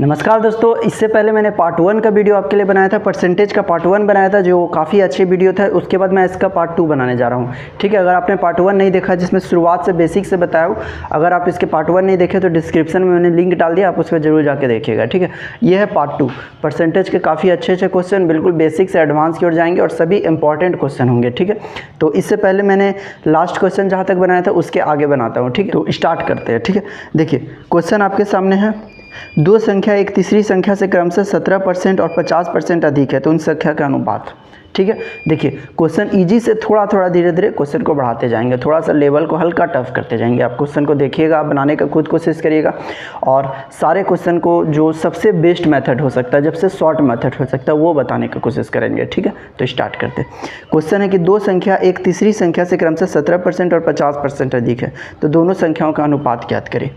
नमस्कार दोस्तों, इससे पहले मैंने पार्ट 1 का वीडियो आपके लिए बनाया था, परसेंटेज का पार्ट 1 बनाया था जो काफ़ी अच्छी वीडियो था। उसके बाद मैं इसका पार्ट 2 बनाने जा रहा हूँ। ठीक है, अगर आपने पार्ट 1 नहीं देखा जिसमें शुरुआत से बेसिक से बताया हूँ, अगर आप इसके पार्ट 1 नहीं देखे तो डिस्क्रिप्शन में मैंने लिंक डाल दिया, आप उस पर जरूर जाके देखिएगा। ठीक है, ये है पार्ट 2। परसेंटेज के काफ़ी अच्छे अच्छे क्वेश्चन बिल्कुल बेसिक से एडवांस की ओर जाएंगे और सभी इंपॉर्टेंट क्वेश्चन होंगे। ठीक है, तो इससे पहले मैंने लास्ट क्वेश्चन जहाँ तक बनाया था उसके आगे बनाता हूँ। ठीक है, तो स्टार्ट करते हैं। ठीक है, देखिए क्वेश्चन आपके सामने है, दो संख्या एक तीसरी संख्या से क्रमशः 17% और 50% अधिक है, तो उन संख्या का अनुपात। ठीक है, देखिए क्वेश्चन इजी से थोड़ा थोड़ा धीरे धीरे क्वेश्चन को बढ़ाते जाएंगे, थोड़ा सा लेवल को हल्का टफ करते जाएंगे। आप क्वेश्चन को देखिएगा, आप बनाने का खुद कोशिश करिएगा और सारे क्वेश्चन को जो सबसे बेस्ट मेथड हो सकता है, जब से शॉर्ट मेथड हो सकता है, वो बताने की कोशिश करेंगे। ठीक है, तो स्टार्ट करते हैं। क्वेश्चन है कि दो संख्या एक तीसरी संख्या से क्रमशः 17% और 50% अधिक है, तो दोनों संख्याओं का अनुपात ज्ञात करें।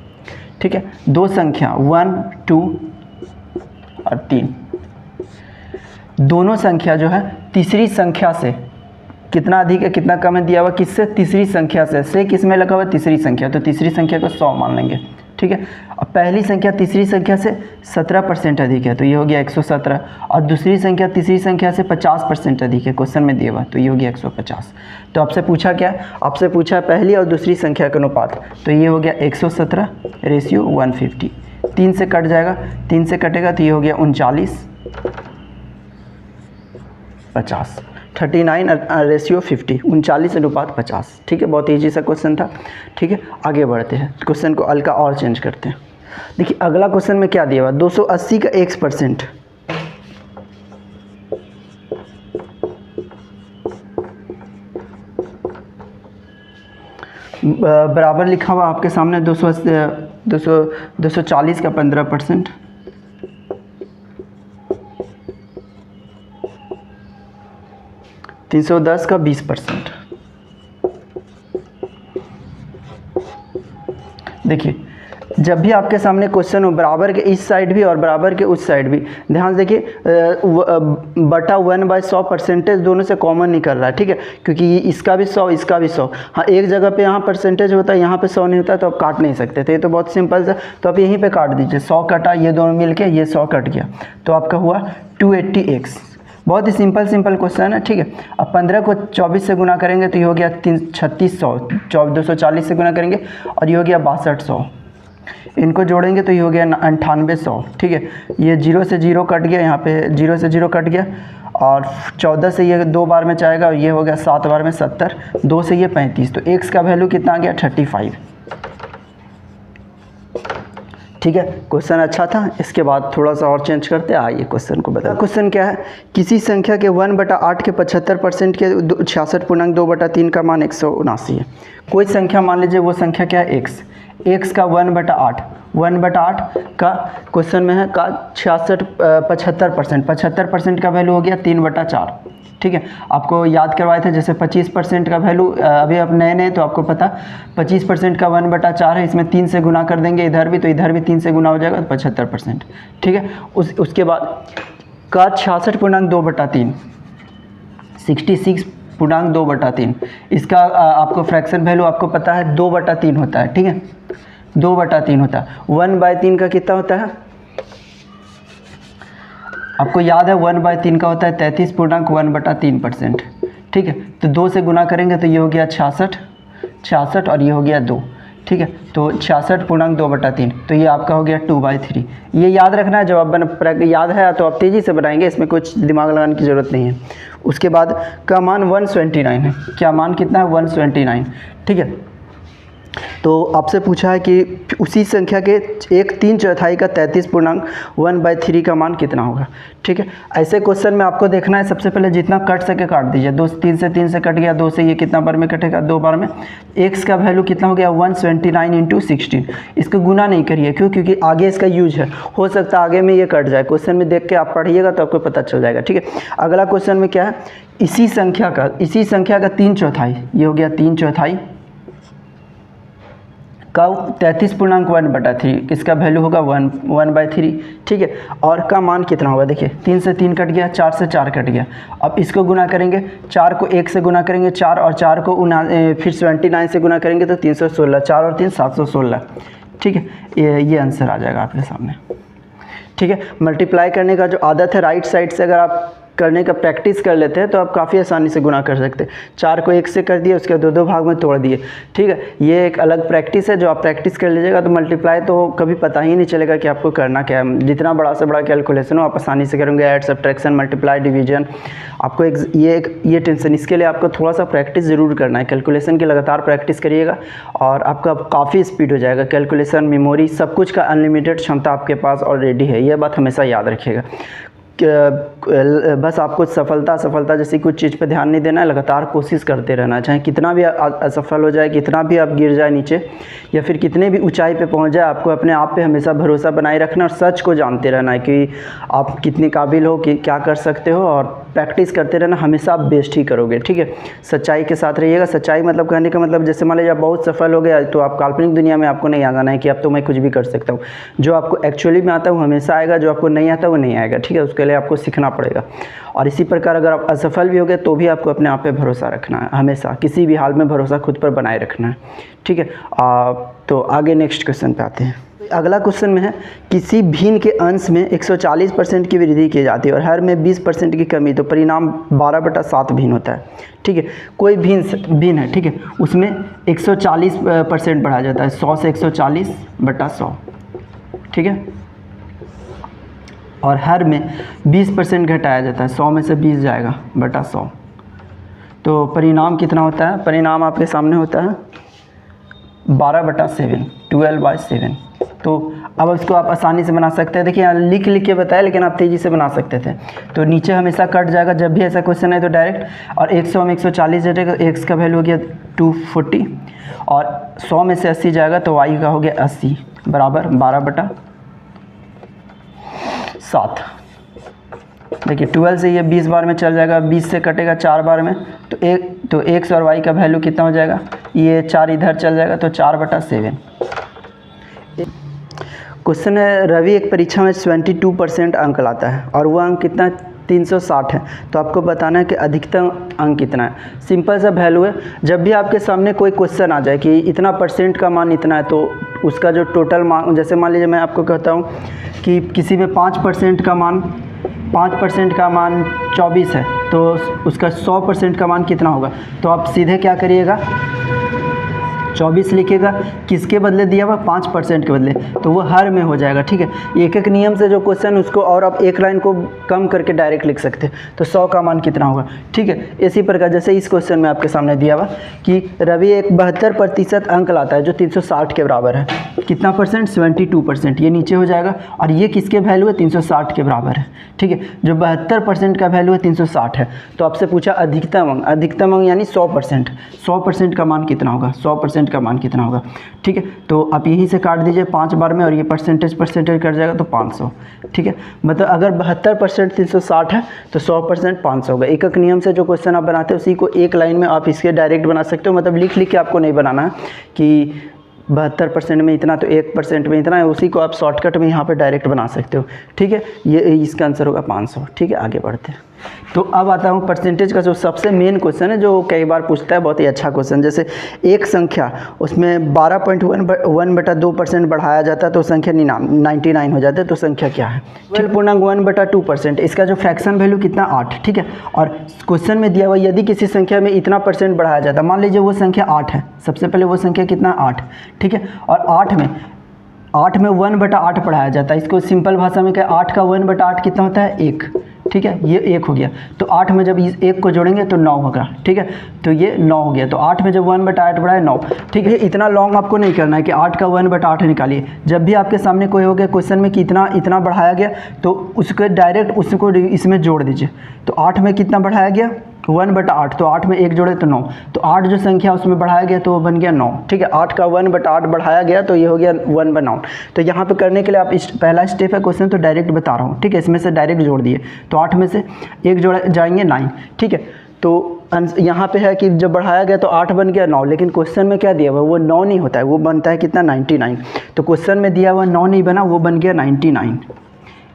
ठीक है, दो संख्या 1, 2 और 3, दोनों संख्या जो है तीसरी संख्या से कितना अधिक है कितना कम है दिया हुआ, किससे? तीसरी संख्या से किस में लगा हुआ? तीसरी संख्या, तो तीसरी संख्या को 100 मान लेंगे। ठीक है, अब पहली संख्या तीसरी संख्या से 17% अधिक है, तो ये हो गया 117, और दूसरी संख्या तीसरी संख्या से 50% अधिक है, क्वेश्चन में दिया हुआ, तो ये हो गया 150। तो आपसे पूछा क्या? आपसे पूछा पहली और दूसरी संख्या का अनुपात, तो ये हो गया 117 रेशियो 150। 3 से कट जाएगा, 3 से कटेगा तो ये हो गया 39 50, 39 रेशियो 50, 39 अनुपात 50। ठीक है, बहुत ईजी सा क्वेश्चन था। ठीक है, आगे बढ़ते हैं, क्वेश्चन को हल्का और चेंज करते हैं। देखिए अगला क्वेश्चन में क्या दिया हुआ, 280 का x%, बराबर लिखा हुआ आपके सामने 240 का 15%, 310 का 20%। देखिए जब भी आपके सामने क्वेश्चन हो, बराबर के इस साइड भी और बराबर के उस साइड भी, ध्यान से देखिए बटा 1/100 परसेंटेज दोनों से कॉमन निकल रहा है। ठीक है, क्योंकि इसका भी 100 इसका भी 100। हाँ, एक जगह पे यहाँ परसेंटेज होता है, यहाँ पे 100 नहीं होता, तो आप काट नहीं सकते थे। ये तो बहुत सिंपल सा, तो आप यहीं पे काट दीजिए। 100 कटा, ये दोनों मिल के ये 100 कट गया, तो आपका हुआ 280x। बहुत ही सिंपल क्वेश्चन है। ठीक है, अब 15 को 24 से गुना करेंगे तो ये हो गया 3600, 240 से गुना करेंगे और ये हो गया 6200। इनको जोड़ेंगे तो ये हो गया 9800। ठीक है, ये 0 से 0 कट गया, यहाँ पे 0 से 0 कट गया, और 14 से ये 2 बार में जाएगा और ये हो गया 7 बार में 70, 2 से ये 35, तो x का वैल्यू कितना आ गया? 35। ठीक है, क्वेश्चन अच्छा था। इसके बाद थोड़ा सा और चेंज करते हैं, आइए क्वेश्चन को बता। क्वेश्चन क्या है, किसी संख्या के 1/8 के 75% के 66.2/3 का मान 179 है। कोई संख्या मान लीजिए, वो संख्या क्या है? x का 1/8 का क्वेश्चन में है का 75% का वैल्यू हो गया 3/4। ठीक है, आपको याद करवाए थे जैसे 25% का वैल्यू, अभी आप नए तो आपको पता 25% का 1/4 है, इसमें 3 से गुना कर देंगे इधर भी, तो इधर भी 3 से गुना हो जाएगा, तो 75%। ठीक है, उसके बाद का 66.2/3, 66.2/3, इसका आपको फ्रैक्शन वैल्यू आपको पता है 2/3 होता है। ठीक है, 2/3 होता है। 1/3 का कितना होता है आपको याद है? 1/3 का होता है 33.1/3%। ठीक है, तो 2 से गुना करेंगे तो ये हो गया 66 और ये हो गया 2। ठीक है, तो 66.2/3, तो ये आपका हो गया 2/3। ये याद रखना है, जब आप याद है तो आप तेज़ी से बनाएंगे, इसमें कुछ दिमाग लगाने की ज़रूरत नहीं है। उसके बाद का मान 129 है। क्या मान कितना है? 129। ठीक है, तो आपसे पूछा है कि उसी संख्या के 1/3 का 33.1/3 का मान कितना होगा। ठीक है, ऐसे क्वेश्चन में आपको देखना है, सबसे पहले जितना कट सके काट दीजिए। 3 से कट गया, 2 से ये कितना बार में कटेगा? 2 बार में। x का वैल्यू कितना हो गया? 129 × 16। इसको गुना नहीं करिए, क्यों? क्योंकि आगे इसका यूज है, हो सकता है आगे में ये कट जाए। क्वेश्चन में देख के आप पढ़िएगा तो आपको पता चल जाएगा। ठीक है, अगला क्वेश्चन में क्या है, इसी संख्या का 3/4, ये हो गया 3/4 का 33.1/3, इसका वैल्यू होगा 1/3। ठीक है, और का मान कितना होगा? देखिए 3 से 3 कट गया, 4 से 4 कट गया। अब इसको गुना करेंगे, 4 को 1 से गुना करेंगे 4, और 4 को फिर 79 से गुना करेंगे तो 316, 4 और 3 716। ठीक है, ये आंसर आ जाएगा आपके सामने। ठीक है। मल्टीप्लाई करने का जो आदत है राइट साइड से अगर आप करने का प्रैक्टिस कर लेते हैं तो आप काफ़ी आसानी से गुना कर सकते हैं। 4 को 1 से कर दिए, उसके 2 भाग में तोड़ दिए, ठीक है। ये एक अलग प्रैक्टिस है जो आप प्रैक्टिस कर लीजिएगा तो मल्टीप्लाई तो कभी पता ही नहीं चलेगा कि आपको करना क्या है। जितना बड़ा से बड़ा कैलकुलेशन हो आप आसानी से करेंगे, ऐड, सब्ट्रैक्शन, मल्टीप्लाई, डिवीजन। आपको ये टेंशन, इसके लिए आपको थोड़ा सा प्रैक्टिस ज़रूर करना है। कैलकुलेशन की लगातार प्रैक्टिस करिएगा और आपका काफ़ी स्पीड हो जाएगा। कैलकुलेशन, मेमोरी, सब कुछ का अनलिमिटेड क्षमता आपके पास ऑलरेडी है, यह बात हमेशा याद रखिएगा। बस आपको सफलता जैसी कुछ चीज़ पे ध्यान नहीं देना है, लगातार कोशिश करते रहना है। चाहे कितना भी असफल हो जाए, कितना भी आप गिर जाए नीचे या फिर कितने भी ऊंचाई पे पहुंच जाए, आपको अपने आप पे हमेशा भरोसा बनाए रखना और सच को जानते रहना है कि आप कितने काबिल हो, कि क्या कर सकते हो, और प्रैक्टिस करते रहना। हमेशा आप बेस्ट ही करोगे, ठीक है। सच्चाई के साथ रहिएगा। सच्चाई मतलब कहने का मतलब, जैसे मान लीजिए आप बहुत सफल हो गया तो आप काल्पनिक दुनिया में आपको नहीं आ जाना है कि अब तो मैं कुछ भी कर सकता हूँ। जो आपको एक्चुअली में आता है वो हमेशा आएगा, जो आपको नहीं आता वो नहीं आएगा, ठीक है। उसके लिए आपको सीखना पड़ेगा। और इसी प्रकार अगर आप असफल भी हो गए तो भी आपको अपने आप पे भरोसा रखना है, हमेशा किसी भी हाल में भरोसा खुद पर बनाए रखना है, ठीक है। तो आगे नेक्स्ट क्वेश्चन पे आते हैं। अगला क्वेश्चन में है, किसी भिन्न के अंश में 140% की वृद्धि की जाती है और हर में 20% की कमी, तो परिणाम 12/7 भिन्न होता है, ठीक है। कोई भिन्न है, ठीक है, उसमें 140% बढ़ाया जाता है, 100 से 140/100, ठीक है। और हर में 20% घटाया जाता है, 100 में से 20 जाएगा बटा 100, तो परिणाम कितना होता है? परिणाम आपके सामने होता है 12/7, 12/7। तो अब इसको आप आसानी से बना सकते हैं। देखिए यहाँ लिख के बताया, लेकिन आप तेज़ी से बना सकते थे। तो नीचे हमेशा कट जाएगा जब भी ऐसा क्वेश्चन है तो डायरेक्ट, और 100 में 140 जाएगा, x का वैल्यू हो गया 240, और 100 में से 80 जाएगा तो y का हो गया 80 बराबर 12/7। देखिए 12 से ये 20 बार में चल जाएगा, 20 से कटेगा 4 बार में, तो x और y का वैल्यू कितना हो जाएगा? ये 4 इधर चल जाएगा तो 4/7। क्वेश्चन है, रवि एक परीक्षा में 72% अंक लाता है और वह अंक कितना 360 है, तो आपको बताना है कि अधिकतम अंक कितना है। सिंपल सा वैल्यू है। जब भी आपके सामने कोई क्वेश्चन आ जाए कि इतना परसेंट का मान इतना है, तो उसका जो टोटल मान, जैसे मान लीजिए मैं आपको कहता हूँ कि किसी में 5% का मान 24 है, तो उसका 100% का मान कितना होगा? तो आप सीधे क्या करिएगा, 24 लिखिएगा, किसके बदले दिया हुआ? 5% के बदले, तो वो हर में हो जाएगा, ठीक है। एक एक नियम से जो क्वेश्चन उसको और आप एक लाइन को कम करके डायरेक्ट लिख सकते हैं। तो 100 का मान कितना होगा, ठीक है। इसी प्रकार जैसे इस क्वेश्चन में आपके सामने दिया हुआ कि रवि एक 72% अंक लाता है जो 360 के बराबर है। कितना परसेंट? 72%। ये नीचे हो जाएगा, और ये किसके वैल्यू है? 360 के बराबर है, ठीक है। जो 72% का वैल्यू है 360 है, तो आपसे पूछा अधिकतम अंक, अधिकतम अंक यानी 100%। 100% का मान कितना होगा? 100% का मान कितना होगा, ठीक है। तो आप यहीं से काट दीजिए 5 बार में, और ये परसेंटेज कट जाएगा तो 500, ठीक है। मतलब अगर 72% 360 है तो 100% 500 होगा। एक एक नियम से जो क्वेश्चन आप बनाते हैं उसी को एक लाइन में आप इसके डायरेक्ट बना सकते हो। मतलब लिख के आपको नहीं बनाना है कि 72% में इतना तो 1% में इतना है, उसी को आप शॉर्टकट में यहाँ पे डायरेक्ट बना सकते हो, ठीक है। ये इसका आंसर होगा 500, ठीक है। आगे बढ़ते हैं। तो अब आता हूँ परसेंटेज का जो सबसे मेन क्वेश्चन है, जो कई बार पूछता है, बहुत ही अच्छा क्वेश्चन। जैसे एक संख्या उसमें 12.1/2% बढ़ाया जाता है तो संख्या 99 हो जाता है, तो संख्या क्या है? 12.1/2%। इसका जो फ्रैक्शन वैल्यू कितना? 8, ठीक है। और क्वेश्चन में दिया हुआ यदि किसी संख्या में इतना परसेंट बढ़ाया जाता है, मान लीजिए वो संख्या 8 है, सबसे पहले वो संख्या कितना? 8, ठीक है। और 8 में 1/8 बढ़ाया जाता है। इसको सिंपल भाषा में क्या? 8 का 1/8 कितना होता है? 1, ठीक है। ये 1 हो गया, तो 8 में जब इस 1 को जोड़ेंगे तो 9 होगा, ठीक है। तो ये 9 हो गया, तो 8 में जब 1/8 बढ़ाए 9, ठीक है। इतना लॉन्ग आपको नहीं करना है कि 8 का 1/8 निकालिए। जब भी आपके सामने कोई हो गया क्वेश्चन में कि इतना बढ़ाया गया, तो उसको डायरेक्ट उसको इसमें जोड़ दीजिए। तो 8 में कितना बढ़ाया गया? 1/8, तो 8 में 1 जोड़े तो 9, तो 8 जो संख्या उसमें बढ़ाया गया तो वो बन गया 9, ठीक है। 8 का 1/8 बढ़ाया गया तो ये हो गया 1/9। तो यहाँ पे करने के लिए आप पहला स्टेप है क्वेश्चन, तो डायरेक्ट बता रहा हूँ, ठीक है। इसमें से डायरेक्ट जोड़ दिए, तो 8 में से 1 जोड़ जाएंगे 9, ठीक है। तो यहाँ पे है कि जब बढ़ाया गया तो 8 बन गया 9, लेकिन क्वेश्चन में क्या दिया हुआ? वो 9 नहीं होता है, वो बनता है कितना? 99। तो क्वेश्चन में दिया हुआ 9 नहीं बना, वो बन गया 99,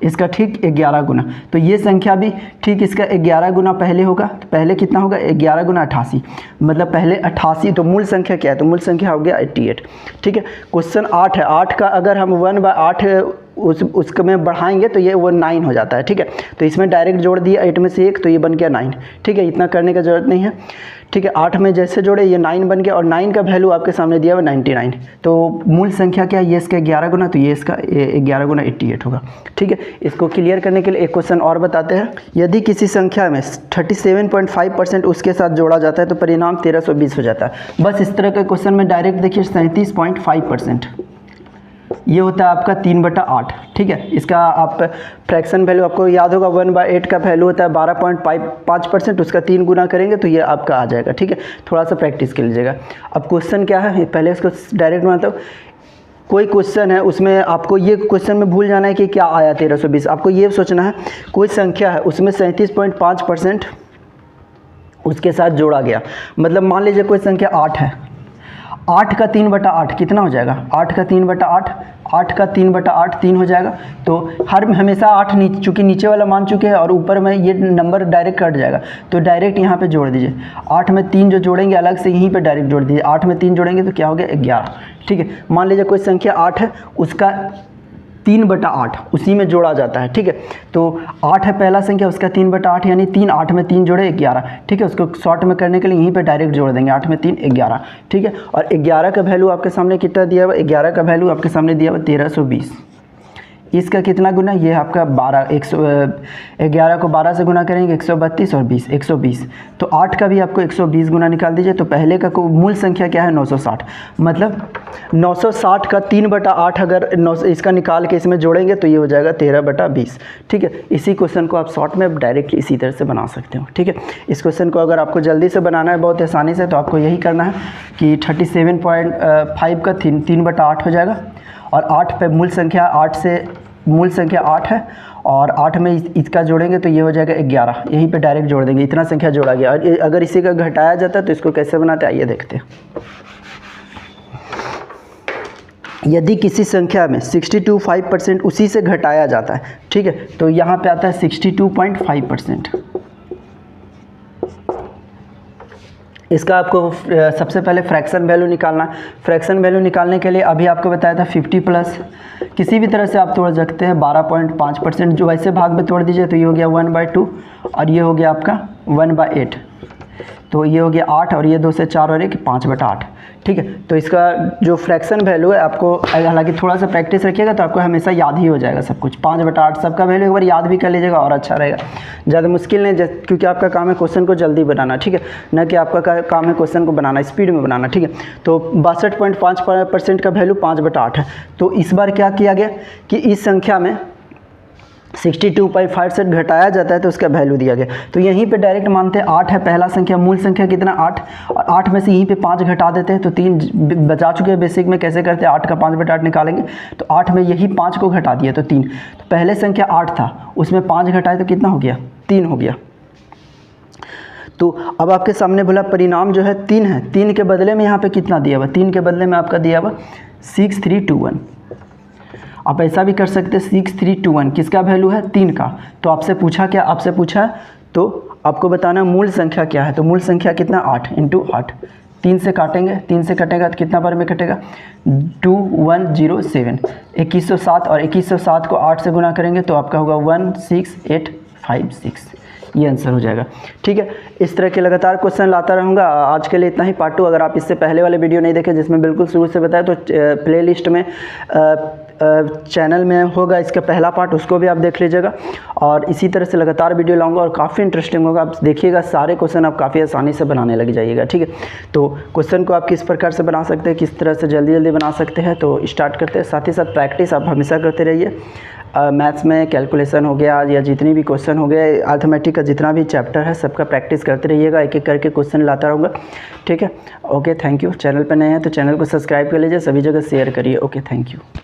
इसका ठीक 11 गुना। तो ये संख्या भी ठीक इसका 11 गुना पहले होगा। तो पहले कितना होगा? 11 गुना 88, मतलब पहले 88। तो मूल संख्या क्या है? तो मूल संख्या हो गया 88, ठीक है। क्वेश्चन 8 है, 8 का अगर हम 1/8 उसको में बढ़ाएंगे तो ये वो 9 हो जाता है, ठीक है। तो इसमें डायरेक्ट जोड़ दिया 8 में से 1 तो ये बन गया 9, ठीक है। इतना करने का ज़रूरत नहीं है, ठीक है। 8 में जैसे जोड़े ये 9 बन गया और 9 का वैल्यू आपके सामने दिया हुआ 99। तो मूल संख्या क्या है, ये इसका 11 गुना, तो ये इसका 11 गुना 88 होगा, ठीक है। इसको क्लियर करने के लिए एक क्वेश्चन और बताते हैं। यदि किसी संख्या में 37.5% उसके साथ जोड़ा जाता है तो परिणाम 1320 हो जाता है। बस इस तरह के क्वेश्चन में डायरेक्ट देखिए 37.5% ये होता है आपका 3/8, ठीक है। इसका आप फ्रैक्शन वैल्यू आपको याद होगा 1/8 का वैल्यू होता है 12.5%, उसका 3 गुना करेंगे तो ये आपका आ जाएगा, ठीक है। थोड़ा सा प्रैक्टिस कर लीजिएगा। अब क्वेश्चन क्या है, पहले इसको डायरेक्ट बनाता हूँ। कोई क्वेश्चन है उसमें आपको ये क्वेश्चन में भूल जाना है कि क्या आया 1320, आपको ये सोचना है कोई संख्या है उसमें 37.5% उसके साथ जोड़ा गया। मतलब मान लीजिए कोई संख्या 8 है, 8 का 3/8 कितना हो जाएगा, 8 का 3/8, 8 का 3/8 3 हो जाएगा। तो हमेशा 8 चूँकि नीचे वाला मान चुके हैं और ऊपर में ये नंबर डायरेक्ट कट जाएगा, तो डायरेक्ट यहाँ पे जोड़ दीजिए। 8 में 3 जो जोड़ेंगे अलग से यहीं पे डायरेक्ट जोड़ दीजिए। 8 में 3 जोड़ेंगे तो क्या हो गया 11, ठीक है। मान लीजिए कोई संख्या 8 है उसका 3/8 उसी में जोड़ा जाता है, ठीक है। तो 8 है पहला संख्या, उसका 3/8 यानी 3, 8 में 3 जोड़े 11, ठीक है। उसको शॉर्ट में करने के लिए यहीं पे डायरेक्ट जोड़ देंगे, 8 में 3 11, ठीक है। और 11 का वैल्यू आपके सामने कितना दिया हुआ, 11 का वैल्यू आपके सामने दिया हुआ 1320। इसका कितना गुना, ये आपका 11 को 12 से गुना करेंगे 132 और 20 120। तो 8 का भी आपको 120 गुना निकाल दीजिए। तो पहले का मूल संख्या क्या है 960, मतलब 960 का 3/8 अगर इसका निकाल के इसमें जोड़ेंगे तो ये हो जाएगा 13/20, ठीक है। इसी क्वेश्चन को आप शॉर्ट में डायरेक्ट इसी तरह से बना सकते हो, ठीक है। इस क्वेश्चन को अगर आपको जल्दी से बनाना है बहुत आसानी से, तो आपको यही करना है कि 37.5 का 3/8 हो जाएगा और 8 पे मूल संख्या 8 है और 8 में इसका जोड़ेंगे तो ये हो जाएगा 11, यहीं पे डायरेक्ट जोड़ देंगे, इतना संख्या जोड़ा गया। और अगर इसी का घटाया जाता है तो इसको कैसे बनाते हैं आइए देखते हैं। यदि किसी संख्या में 62.5% उसी से घटाया जाता है, ठीक है, तो यहाँ पे आता है 62.5%। इसका आपको सबसे पहले फ्रैक्शन वैल्यू निकालना है। फ्रैक्शन वैल्यू निकालने के लिए अभी आपको बताया था 50 प्लस किसी भी तरह से आप तोड़ सकते हैं 12.5%, जो वैसे भाग में तोड़ दीजिए तो ये हो गया 1/2 और ये हो गया आपका 1/8। तो ये हो गया 8 और ये 2 से 4 और 1 5/8, ठीक है। तो इसका जो फ्रैक्शन वैल्यू है आपको हालांकि थोड़ा सा प्रैक्टिस रखिएगा तो आपको हमेशा याद ही हो जाएगा सब कुछ। 5/8 सबका वैल्यू एक बार याद भी कर लीजिएगा और अच्छा रहेगा, ज़्यादा मुश्किल नहीं, क्योंकि आपका काम है क्वेश्चन को जल्दी बनाना, ठीक है, न कि आपका काम है क्वेश्चन को बनाना स्पीड में बनाना, ठीक है। तो 62.5% का वैल्यू 5/8 है। तो इस बार क्या किया गया कि इस संख्या में 62.5 से घटाया जाता है तो उसका वैल्यू दिया गया। तो यहीं पे डायरेक्ट मानते हैं 8 है पहला संख्या, मूल संख्या कितना 8 और 8 में से यहीं पे 5 घटा देते हैं तो 3 बचा चुके हैं। बेसिक में कैसे करते हैं 8 का 5/8 निकालेंगे तो 8 में यही 5 को घटा दिया तो 3। तो पहले संख्या 8 था उसमें 5 घटाए तो कितना हो गया 3 हो गया। तो अब आपके सामने बोला परिणाम जो है 3 है, 3 के बदले में यहाँ पे कितना दिया हुआ, 3 के बदले में आपका दिया हुआ 6321। आप ऐसा भी कर सकते हैं 6321 किसका वैल्यू है 3 का। तो आपसे पूछा क्या, आपसे पूछा तो आपको बताना मूल संख्या क्या है। तो मूल संख्या कितना 8 × 8, 3 से काटेंगे, 3 से कटेगा तो कितना बार में कटेगा 2107, 2107 और 2107 को 8 से गुना करेंगे तो आपका होगा 16856, ये आंसर हो जाएगा, ठीक है। इस तरह के लगातार क्वेश्चन लाता रहूँगा। आज के लिए इतना ही। पार्ट 2 अगर आप इससे पहले वाले वीडियो नहीं देखे जिसमें बिल्कुल शुरू से बताया तो प्लेलिस्ट में चैनल में होगा इसका पहला पार्ट, उसको भी आप देख लीजिएगा। और इसी तरह से लगातार वीडियो लाऊंगा और काफ़ी इंटरेस्टिंग होगा। आप देखिएगा सारे क्वेश्चन आप काफ़ी आसानी से बनाने लग जाइएगा, ठीक है। तो क्वेश्चन को आप किस प्रकार से बना सकते हैं, किस तरह से जल्दी जल्दी बना सकते हैं, तो स्टार्ट करते हैं। साथ ही साथ प्रैक्टिस आप हमेशा करते रहिए। मैथ्स में कैलकुलेशन हो गया या जितनी भी क्वेश्चन हो गए, अर्थमेटिक का जितना भी चैप्टर है सबका प्रैक्टिस करते रहिएगा। एक एक करके क्वेश्चन लाता रहूँगा, ठीक है। Okay, thank you. चैनल पर नए हैं तो चैनल को सब्सक्राइब कर लीजिए, सभी जगह शेयर करिए। Okay, thank you.